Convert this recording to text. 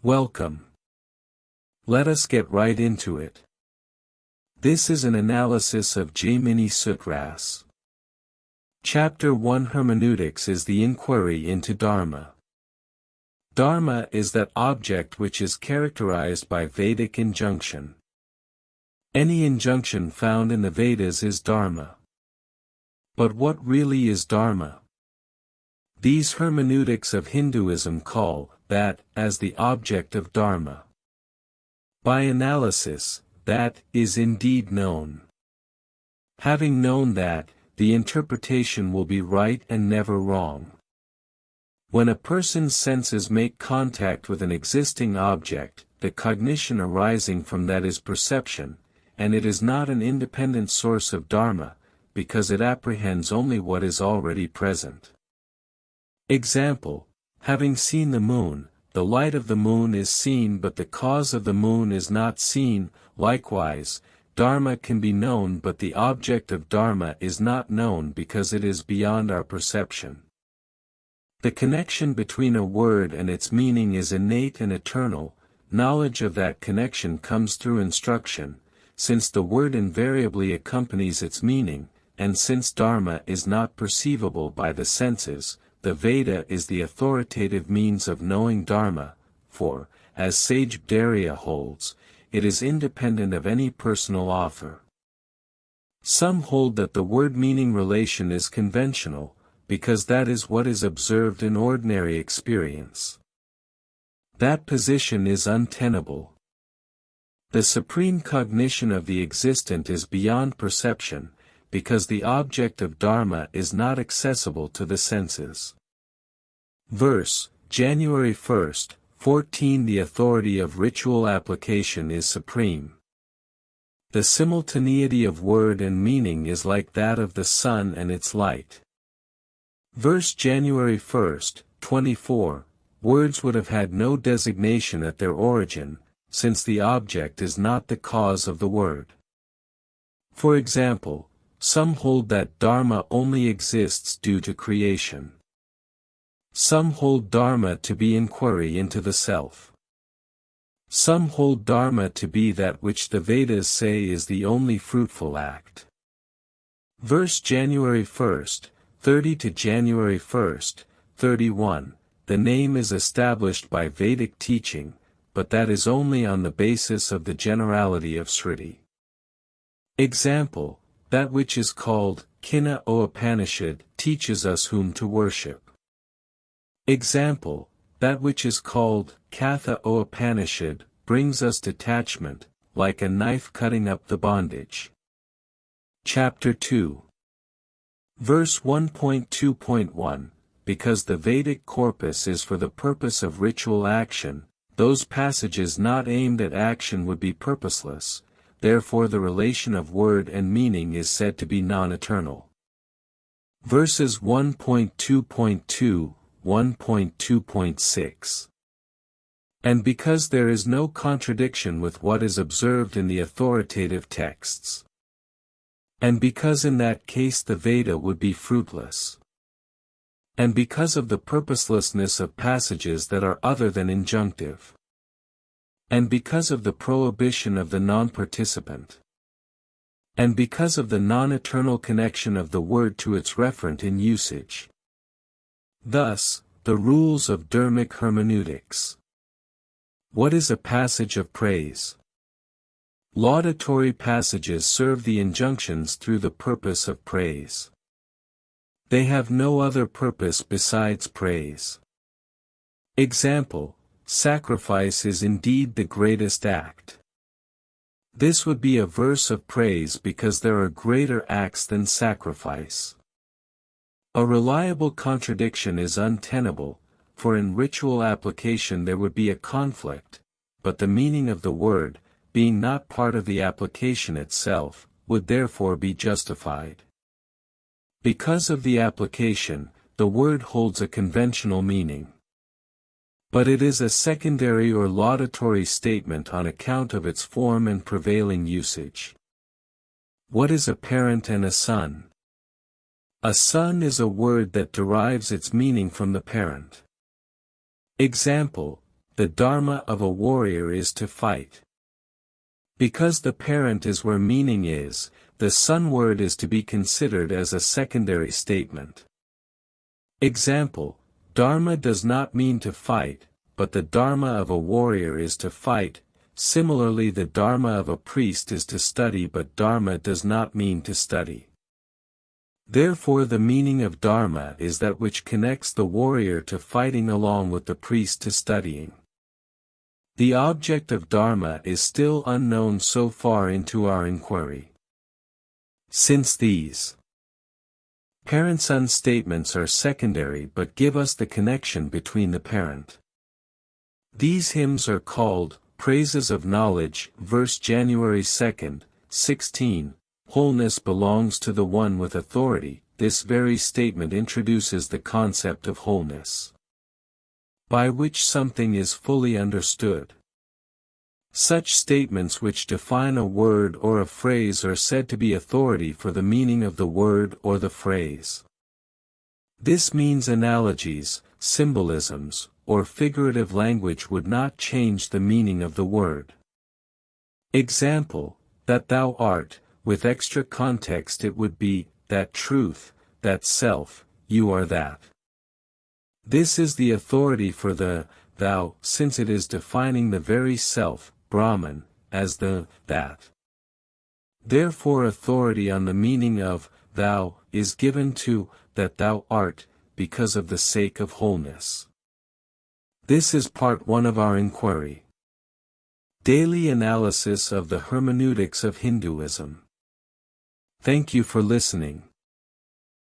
Welcome. Let us get right into it. This is an analysis of Jaimini Sutras. Chapter 1 Hermeneutics is the inquiry into Dharma. Dharma is that object which is characterized by Vedic injunction. Any injunction found in the Vedas is Dharma. But what really is Dharma? These hermeneutics of Hinduism call that as the object of Dharma. By analysis, that is indeed known. Having known that, the interpretation will be right and never wrong. When a person's senses make contact with an existing object, the cognition arising from that is perception, and it is not an independent source of Dharma, because it apprehends only what is already present. Example: having seen the moon, the light of the moon is seen but the cause of the moon is not seen. Likewise, Dharma can be known but the object of Dharma is not known because it is beyond our perception. The connection between a word and its meaning is innate and eternal. Knowledge of that connection comes through instruction, since the word invariably accompanies its meaning, and since Dharma is not perceivable by the senses, the Veda is the authoritative means of knowing Dharma, for, as sage Bhattacharya holds, it is independent of any personal author. Some hold that the word-meaning relation is conventional, because that is what is observed in ordinary experience. That position is untenable. The supreme cognition of the existent is beyond perception, because the object of Dharma is not accessible to the senses. Verse, January 1st, 14 The authority of ritual application is supreme. The simultaneity of word and meaning is like that of the sun and its light. Verse January 1st, 24, words would have had no designation at their origin, since the object is not the cause of the word. For example, some hold that Dharma only exists due to creation. Some hold Dharma to be inquiry into the self. Some hold Dharma to be that which the Vedas say is the only fruitful act. Verse January 1st, 30 to January 1st, 31, the name is established by Vedic teaching, but that is only on the basis of the generality of Sruti. Example: that which is called Kina o Upanishad teaches us whom to worship. Example: that which is called Katha o Upanishad brings us detachment, like a knife cutting up the bondage. Chapter 2. Verse 1.2.1, because the Vedic corpus is for the purpose of ritual action, those passages not aimed at action would be purposeless. Therefore the relation of word and meaning is said to be non-eternal. Verses 1.2.2, 1.2.6. And because there is no contradiction with what is observed in the authoritative texts. And because in that case the Veda would be fruitless. And because of the purposelessness of passages that are other than injunctive. And because of the prohibition of the non-participant. And because of the non-eternal connection of the word to its referent in usage. Thus, the rules of Dharmic hermeneutics. What is a passage of praise? Laudatory passages serve the injunctions through the purpose of praise. They have no other purpose besides praise. Example: sacrifice is indeed the greatest act. This would be a verse of praise because there are greater acts than sacrifice. A reliable contradiction is untenable, for in ritual application there would be a conflict, but the meaning of the word, being not part of the application itself, would therefore be justified. Because of the application, the word holds a conventional meaning. But it is a secondary or laudatory statement on account of its form and prevailing usage. What is a parent and a son? A son is a word that derives its meaning from the parent. Example: the dharma of a warrior is to fight. Because the parent is where meaning is, the son word is to be considered as a secondary statement. Example, dharma does not mean to fight, but the dharma of a warrior is to fight. Similarly, the dharma of a priest is to study, but dharma does not mean to study. Therefore the meaning of dharma is that which connects the warrior to fighting along with the priest to studying. The object of dharma is still unknown so far into our inquiry. Since these parent-son statements are secondary but give us the connection between the parent. These hymns are called Praises of Knowledge, verse January 2nd, 16, wholeness belongs to the one with authority. This very statement introduces the concept of wholeness, by which something is fully understood. Such statements which define a word or a phrase are said to be authority for the meaning of the word or the phrase. This means analogies, symbolisms, or figurative language would not change the meaning of the word. Example, that thou art, with extra context it would be, that truth, that self, you are that. This is the authority for the thou, since it is defining the very self, Brahman, as the that. Therefore authority on the meaning of thou is given to that thou art, because of the sake of wholeness. This is part 1 of our inquiry. Daily analysis of the hermeneutics of Hinduism. Thank you for listening.